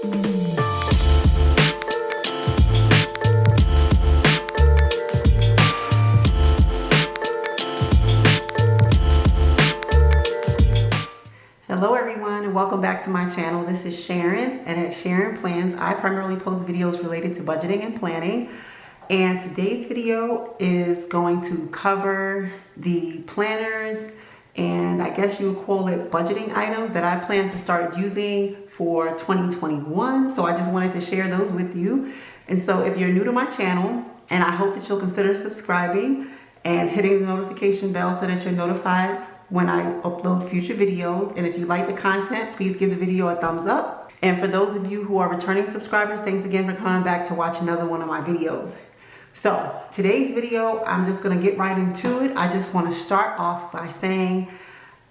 Hello everyone and welcome back to my channel. This is Sharon, and at Sharonplanz I primarily post videos related to budgeting and planning. And today's video is going to cover the planners and I guess you would call it budgeting items that I plan to start using for 2021. So I just wanted to share those with you. And so if you're new to my channel, and I hope that you'll consider subscribing and hitting the notification bell so that you're notified when I upload future videos. And if you like the content, please give the video a thumbs up. And for those of you who are returning subscribers, thanks again for coming back to watch another one of my videos. So today's video, I'm just gonna get right into it. I just wanna start off by saying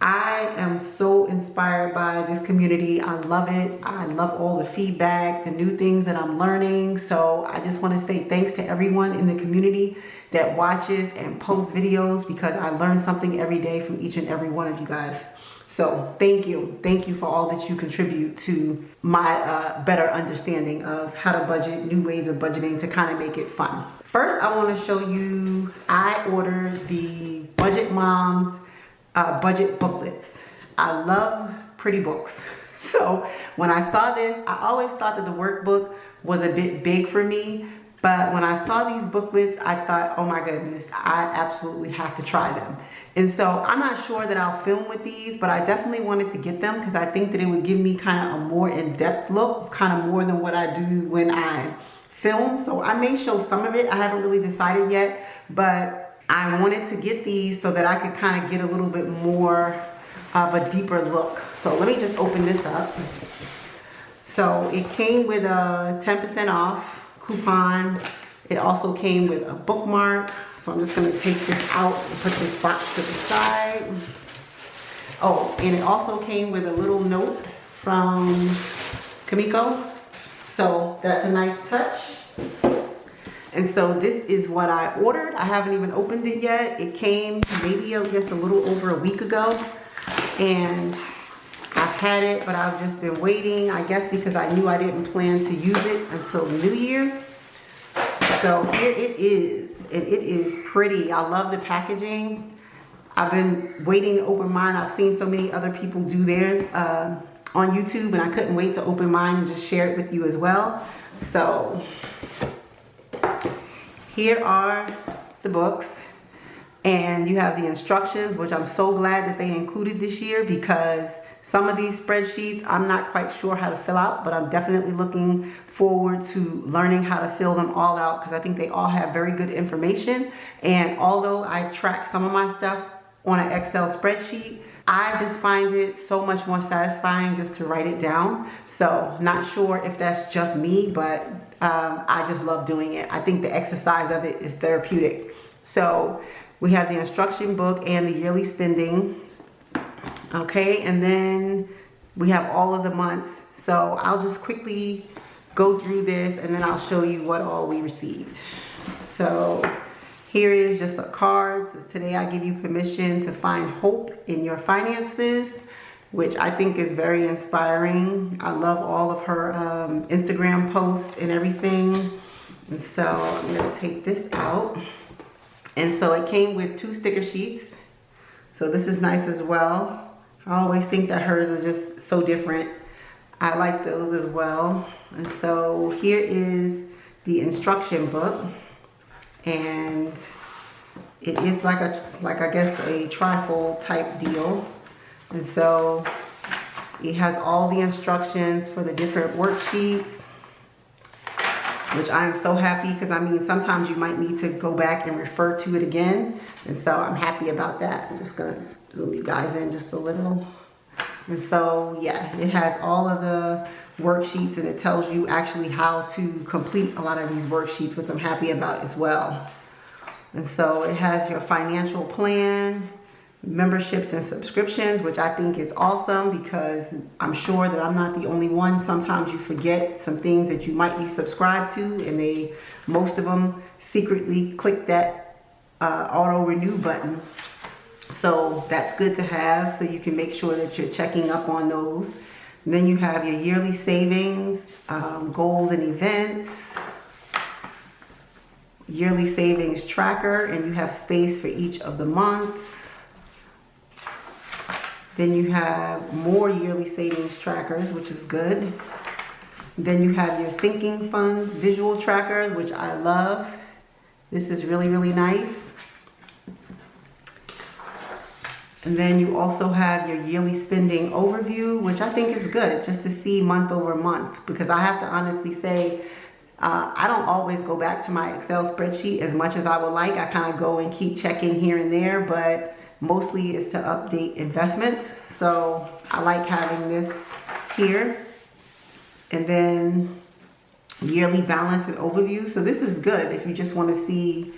I am so inspired by this community. I love it. I love all the feedback, the new things that I'm learning. So I just want to say thanks to everyone in the community that watches and posts videos, because I learn something every day from each and every one of you guys. So thank you. Thank you for all that you contribute to my better understanding of how to budget, new ways of budgeting to kind of make it fun. First, I want to show you, I ordered the Budget Moms budget booklets. I love pretty books. So when I saw this, I always thought that the workbook was a bit big for me. But when I saw these booklets, I thought, oh my goodness, I absolutely have to try them. And so I'm not sure that I'll film with these, but I definitely wanted to get them because I think that it would give me kind of a more in-depth look, kind of more than what I do when I film. So I may show some of it. I haven't really decided yet, but I wanted to get these so that I could kind of get a little bit more of a deeper look. So let me just open this up. So it came with a 10% off coupon. It also came with a bookmark. So I'm just going to take this out and put this box to the side. Oh, and it also came with a little note from Kamiko. So that's a nice touch. And so this is what I ordered. I haven't even opened it yet. It came maybe, I guess, a little over a week ago. And I've had it, but I've just been waiting, I guess, because I knew I didn't plan to use it until New Year. So here it is, and it is pretty. I love the packaging. I've been waiting to open mine. I've seen so many other people do theirs on YouTube, and I couldn't wait to open mine and just share it with you as well. So here are the books, and you have the instructions, which I'm so glad that they included this year, because some of these spreadsheets I'm not quite sure how to fill out, but I'm definitely looking forward to learning how to fill them all out, because I think they all have very good information. And although I track some of my stuff on an Excel spreadsheet, I just find it so much more satisfying just to write it down. So not sure if that's just me, but I just love doing it. I think the exercise of it is therapeutic. So we have the instruction book and the yearly spending. Okay, and then we have all of the months. So I'll just quickly go through this and then I'll show you what all we received. So here is just a card. So today I give you permission to find hope in your finances, which I think is very inspiring. I love all of her Instagram posts and everything. And so I'm gonna take this out. And so it came with 2 sticker sheets. So this is nice as well. I always think that hers are just so different. I like those as well. And so here is the instruction book. And it is like I guess a trifold type deal. And so it has all the instructions for the different worksheets, which I'm so happy, because I mean, sometimes you might need to go back and refer to it again. And so I'm happy about that. I'm just gonna zoom you guys in just a little. And so, yeah, it has all of the worksheets, and it tells you actually how to complete a lot of these worksheets, which I'm happy about as well. And so it has your financial plan, memberships and subscriptions, which I think is awesome, because I'm sure that I'm not the only one. Sometimes you forget some things that you might be subscribed to, and most of them secretly click that auto renew button. So that's good to have, so you can make sure that you're checking up on those. And then you have your yearly savings, goals and events, yearly savings tracker, and you have space for each of the months. Then you have more yearly savings trackers, which is good. Then you have your sinking funds visual tracker, which I love. This is really, really nice. And then you also have your yearly spending overview, which I think is good, just to see month over month. Because I have to honestly say, I don't always go back to my Excel spreadsheet as much as I would like. I kind of go and keep checking here and there, but mostly it's to update investments. So I like having this here. And then yearly balance and overview. So this is good if you just want to see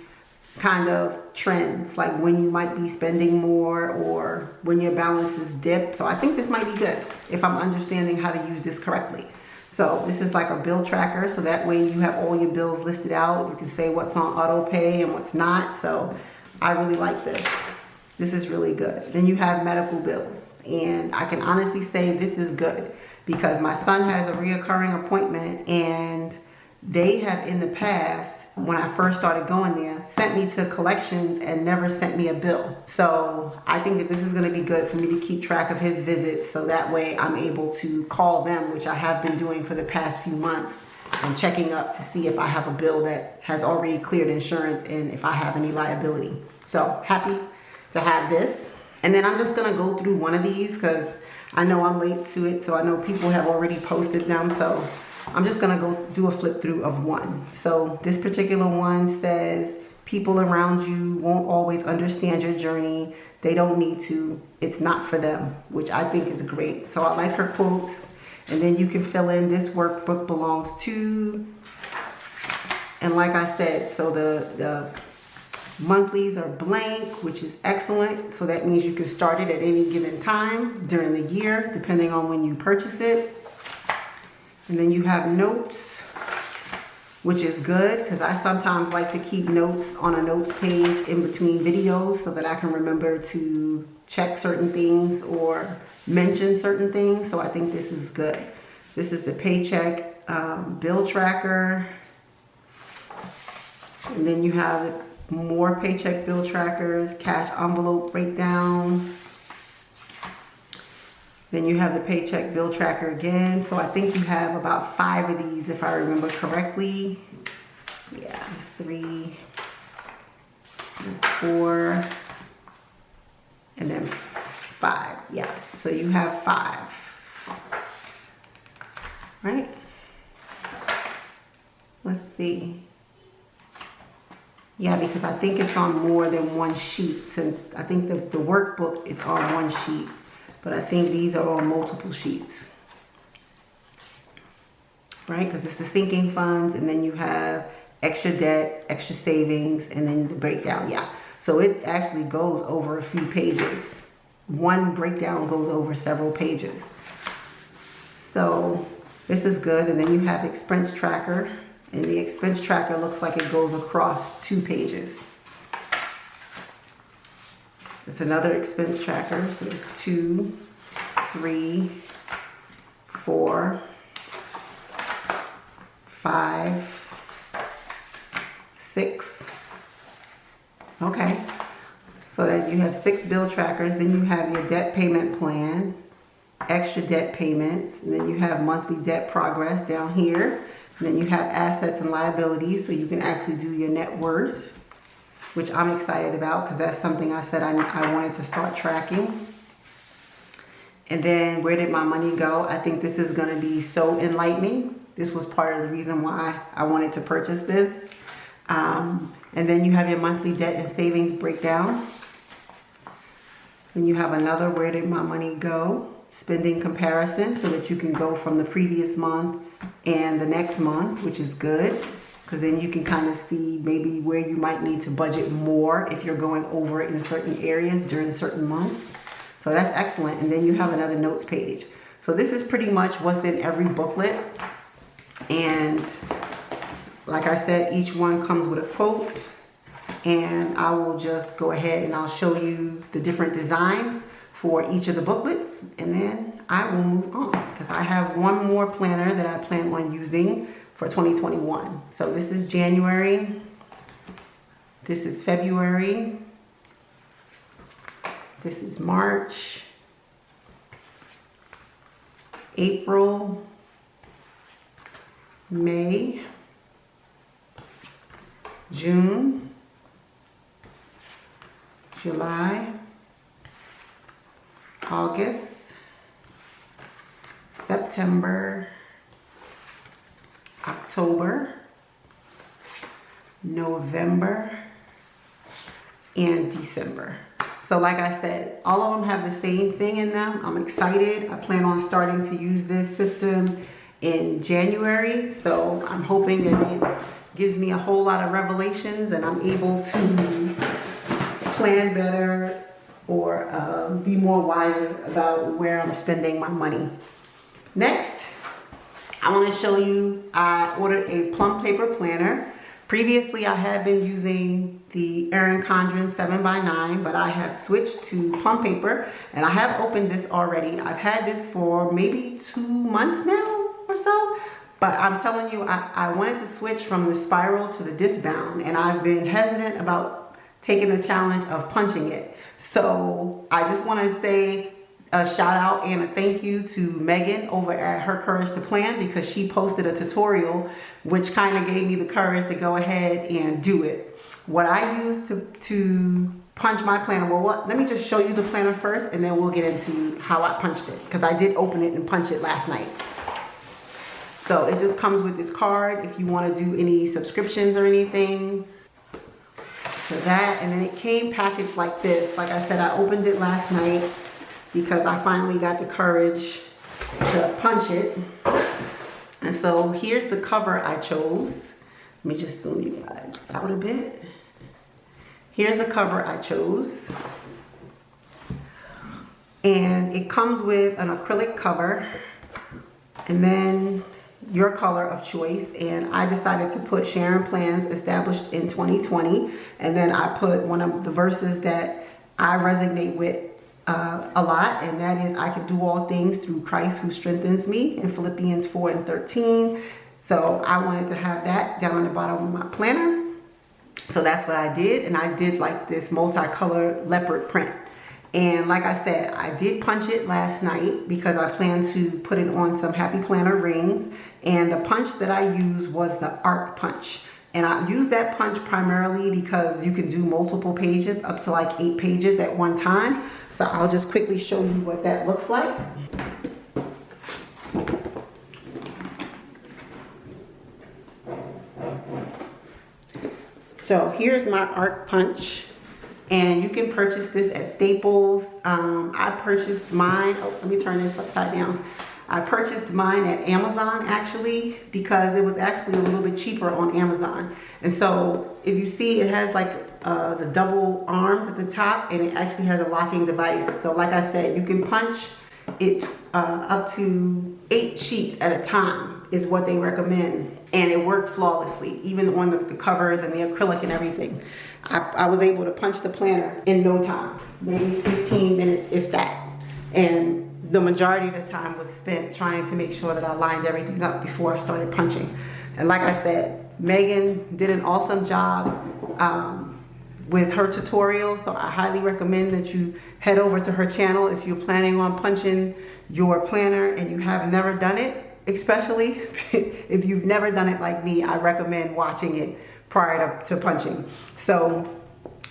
kind of trends, like when you might be spending more or when your balances dip. So I think this might be good if I'm understanding how to use this correctly. So this is like a bill tracker, so that way you have all your bills listed out. You can say what's on auto pay and what's not. So I really like this. This is really good. Then you have medical bills, and I can honestly say this is good because my son has a reoccurring appointment, and they have in the past, when I first started going there, sent me to collections and never sent me a bill. So I think that this is going to be good for me to keep track of his visits, so that way I'm able to call them, which I have been doing for the past few months, and checking up to see if I have a bill that has already cleared insurance and if I have any liability. So happy to have this. And then I'm just going to go through one of these because I know I'm late to it, so I know people have already posted them. So I'm just gonna go do a flip through of one. So this particular one says, people around you won't always understand your journey. They don't need to. It's not for them, which I think is great. So I like her quotes. And then you can fill in, this workbook belongs to. And like I said, so the monthlies are blank, which is excellent. So that means you can start it at any given time during the year, depending on when you purchase it. And then you have notes, which is good because I sometimes like to keep notes on a notes page in between videos so that I can remember to check certain things or mention certain things. So I think this is good. This is the paycheck bill tracker. And then you have more paycheck bill trackers, cash envelope breakdown. Then you have the paycheck bill tracker again. So I think you have about 5 of these if I remember correctly. Yeah, there's 3, there's 4, and then 5. Yeah, so you have 5, right? Let's see. Yeah, because I think it's on more than one sheet, since I think the workbook, it's on one sheet. But I think these are on multiple sheets, right? Because it's the sinking funds, and then you have extra debt, extra savings, and then the breakdown. Yeah, so it actually goes over a few pages. One breakdown goes over several pages. So this is good. And then you have expense tracker, and the expense tracker looks like it goes across 2 pages. It's another expense tracker, so it's 2, 3, 4, 5, 6. Okay, so that you have 6 bill trackers. Then you have your debt payment plan, extra debt payments, and then you have monthly debt progress down here. And then you have assets and liabilities, so you can actually do your net worth, which I'm excited about because that's something I said I wanted to start tracking. And then where did my money go? I think this is going to be so enlightening. This was part of the reason why I wanted to purchase this. And then you have your monthly debt and savings breakdown. Then you have another where did my money go? Spending comparison, so that you can go from the previous month and the next month, which is good. Because then you can kind of see maybe where you might need to budget more if you're going over in certain areas during certain months. So that's excellent. And then you have another notes page. So this is pretty much what's in every booklet. And like I said, each one comes with a quote. And I will just go ahead and I'll show you the different designs for each of the booklets. And then I will move on because I have one more planner that I plan on using for 2021. So this is January, this is February, this is March, April, May, June, July, August, September, October, November, and December. So like I said, all of them have the same thing in them. I'm excited. I plan on starting to use this system in January. So I'm hoping that it gives me a whole lot of revelations and I'm able to plan better or be more wiser about where I'm spending my money. Next, I want to show you, I ordered a Plum paper planner. Previously, I had been using the Erin Condren 7x9, but I have switched to Plum paper, and I have opened this already. I've had this for maybe 2 months now or so, but I'm telling you, I wanted to switch from the spiral to the disc bound, and I've been hesitant about taking the challenge of punching it. So I just want to say a shout out and a thank you to Megan over at Her Courage to Plan, because she posted a tutorial which kind of gave me the courage to go ahead and do it. What I use to punch my planner, well, let me just show you the planner first and then we'll get into how I punched it, because I did open it and punch it last night. So it just comes with this card if you want to do any subscriptions or anything. So that, and then it came packaged like this. Like I said, I opened it last night because I finally got the courage to punch it. And so here's the cover I chose. Let me just zoom you guys out a bit. Here's the cover I chose. And it comes with an acrylic cover and then your color of choice. And I decided to put Sharonplanz, established in 2020. And then I put one of the verses that I resonate with a lot, and that is, I can do all things through Christ who strengthens me, in Philippians 4:13. So I wanted to have that down on the bottom of my planner. So that's what I did, and I did like this multicolored leopard print. And like I said, I did punch it last night because I plan to put it on some Happy Planner rings. And the punch that I used was the arc punch. And I use that punch primarily because you can do multiple pages, up to like 8 pages at one time. So I'll just quickly show you what that looks like. So here's my arc punch, and you can purchase this at Staples. I purchased mine, oh, let me turn this upside down. I purchased mine at Amazon actually, because it was actually a little bit cheaper on Amazon. And so if you see, it has like the double arms at the top, and it actually has a locking device. So like I said, you can punch it up to 8 sheets at a time is what they recommend. And it worked flawlessly, even on the covers and the acrylic and everything. I was able to punch the planner in no time, maybe 15 minutes if that. And the majority of the time was spent trying to make sure that I lined everything up before I started punching. And like I said, Megan did an awesome job with her tutorial, so I highly recommend that you head over to her channel if you're planning on punching your planner and you have never done it. Especially if you've never done it like me, I recommend watching it prior to punching. So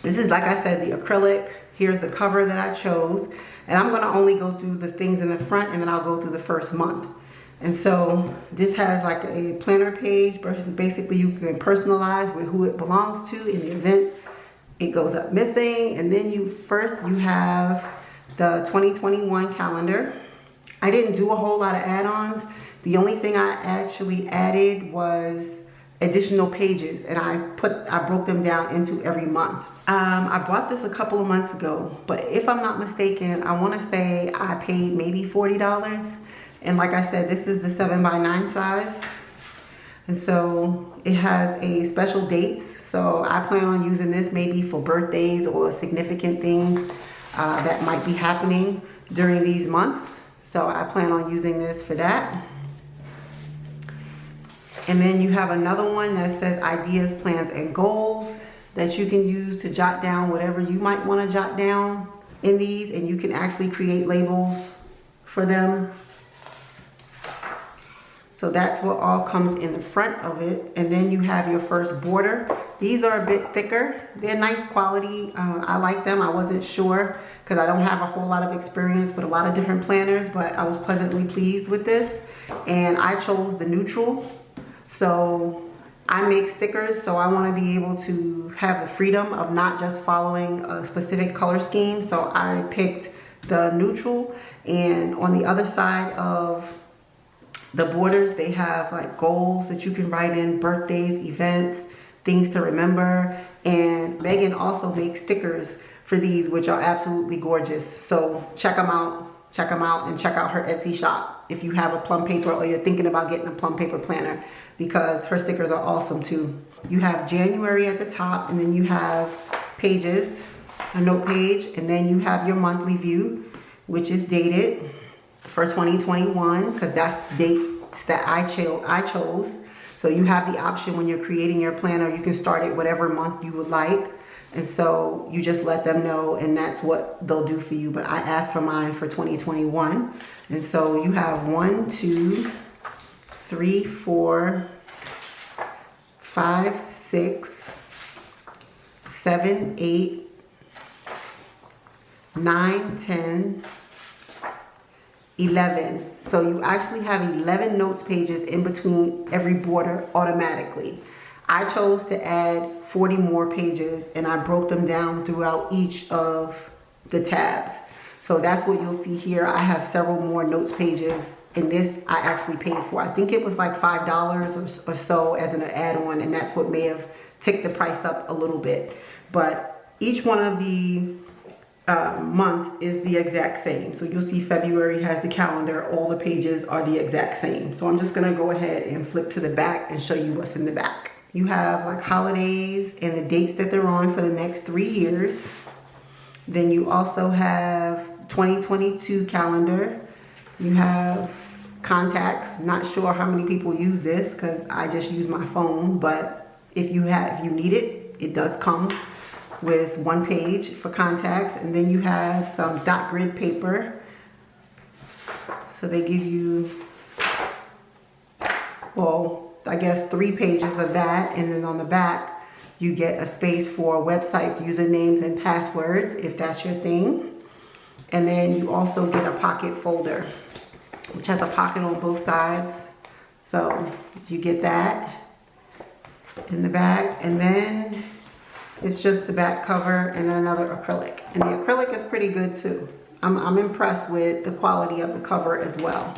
this is, like I said, the acrylic. Here's the cover that I chose. And I'm gonna only go through the things in the front, and then I'll go through the first month. And so this has like a planner page. Basically, you can personalize with who it belongs to in the event it goes up missing. And then you have the 2021 calendar. I didn't do a whole lot of add-ons. The only thing I actually added was additional pages, and I broke them down into every month. I bought this a couple of months ago, but if I'm not mistaken, I want to say I paid maybe $40. And like I said, this is the 7x9 size. And so it has a special dates. So I plan on using this maybe for birthdays or significant things that might be happening during these months. So I plan on using this for that. And then you have another one that says ideas, plans, and goals that you can use to jot down whatever you might want to jot down in these, and you can actually create labels for them. So that's what all comes in the front of it. And then you have your first border. These are a bit thicker. They're nice quality. I like them. I wasn't sure because I don't have a whole lot of experience with a lot of different planners, but I was pleasantly pleased with this. And I chose the neutral. So I make stickers, so I want to be able to have the freedom of not just following a specific color scheme. So I picked the neutral, and on the other side of the borders, they have like goals that you can write in, birthdays, events, things to remember. And Megan also makes stickers for these, which are absolutely gorgeous. So check them out, and check out her Etsy shop if you have a Plum paper or you're thinking about getting a Plum paper planner, because her stickers are awesome too. You have January at the top, and then you have pages, a note page, and then you have your monthly view, which is dated for 2021, because that's the dates that I chose. So you have the option when you're creating your planner, you can start it whatever month you would like. And so you just let them know, and that's what they'll do for you. But I asked for mine for 2021. And so you have 1, 2, 3, 4, 5, 6, 7, 8, 9, 10, 11. So you actually have 11 notes pages in between every border automatically. I chose to add 40 more pages, and I broke them down throughout each of the tabs. So that's what you'll see here. I have several more notes pages, and this I actually paid for. I think it was like $5 or so as an add-on, and that's what may have ticked the price up a little bit. But each one of the months is the exact same. So you'll see February has the calendar. All the pages are the exact same. So I'm just gonna go ahead and flip to the back and show you what's in the back. You have like holidays and the dates that they're on for the next 3 years. Then you also have 2022 calendar. You have contacts. Not sure how many people use this because I just use my phone, but if you need it, it does come with one page for contacts. And then you have some dot grid paper. So they give you, well, I guess 3 pages of that, and then on the back you get a space for websites, usernames, and passwords if that's your thing. And then you also get a pocket folder, which has a pocket on both sides. So you get that in the back, and then it's just the back cover and then another acrylic. And the acrylic is pretty good too. I'm impressed with the quality of the cover as well.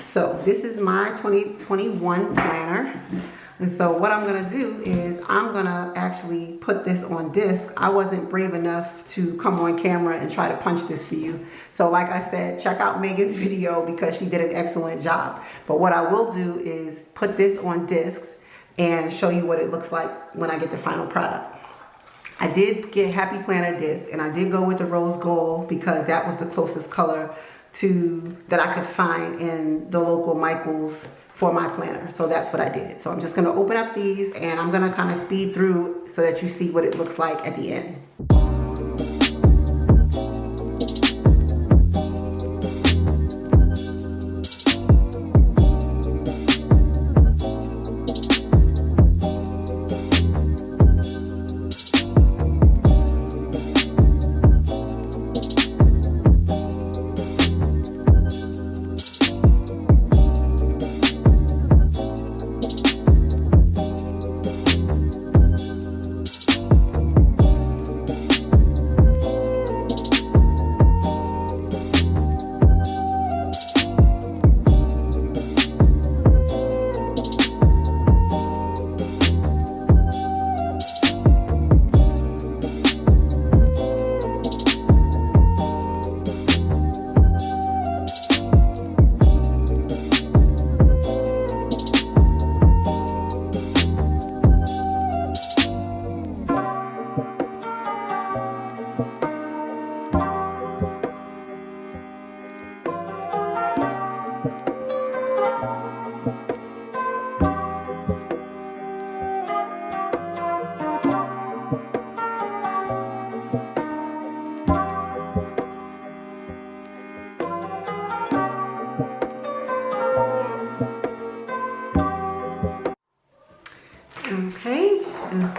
So this is my 2021 planner. And so what I'm gonna do is I'm gonna actually put this on disc. I wasn't brave enough to come on camera and try to punch this for you. So like I said, check out Megan's video because she did an excellent job. But what I will do is put this on discs and show you what it looks like when I get the final product. I did get Happy Planner disc, and I did go with the rose gold because that was the closest color that I could find in the local Michael's for my planner. So that's what I did. So I'm just gonna open up these, and I'm gonna kind of speed through so that you see what it looks like at the end.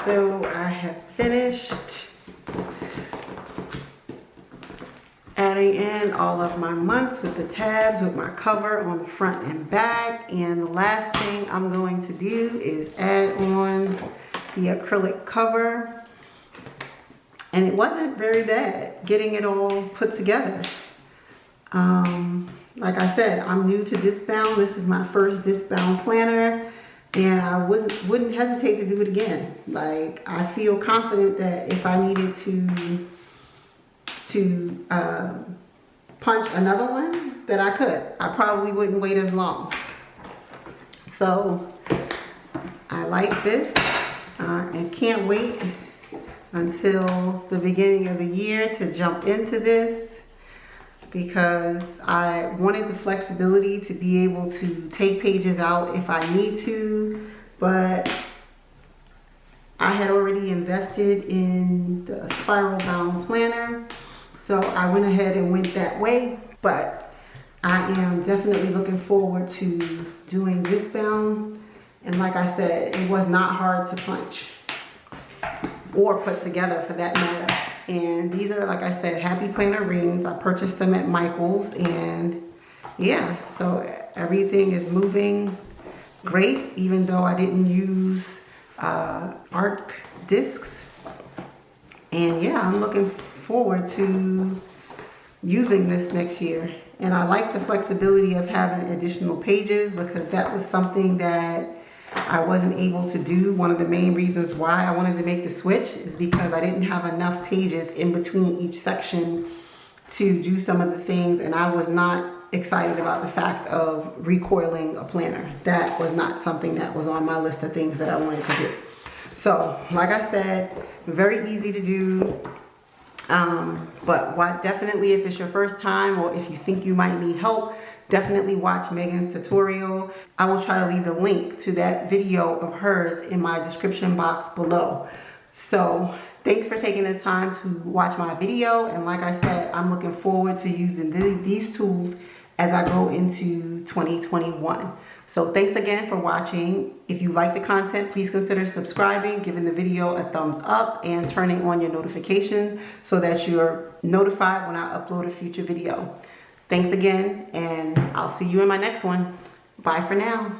So I have finished adding in all of my months with the tabs, with my cover on the front and back. And the last thing I'm going to do is add on the acrylic cover. And it wasn't very bad getting it all put together. Like I said, I'm new to disc bound. This is my first disc bound planner, and I wouldn't hesitate to do it again. Like, I feel confident that if I needed to punch another one, that I could. I probably wouldn't wait as long. So I like this and can't wait until the beginning of the year to jump into this, because I wanted the flexibility to be able to take pages out if I need to, but I had already invested in the spiral bound planner, so I went ahead and went that way. But I am definitely looking forward to doing this bound, and like I said, it was not hard to punch or put together for that matter. And these are, like I said, Happy Planner rings. I purchased them at Michael's, and yeah, so everything is moving great, even though I didn't use arc discs. And yeah, I'm looking forward to using this next year. And I like the flexibility of having additional pages, because that was something that I wasn't able to do. One of the main reasons why I wanted to make the switch is because I didn't have enough pages in between each section to do some of the things, and I was not excited about the fact of recoiling a planner. That was not something that was on my list of things that I wanted to do. So like I said, very easy to do. But definitely, if it's your first time or if you think you might need help, definitely watch Megan's tutorial. I will try to leave the link to that video of hers in my description box below. So thanks for taking the time to watch my video. And like I said, I'm looking forward to using these tools as I go into 2021. So thanks again for watching. If you like the content, please consider subscribing, giving the video a thumbs up, and turning on your notifications so that you're notified when I upload a future video. Thanks again, and I'll see you in my next one. Bye for now.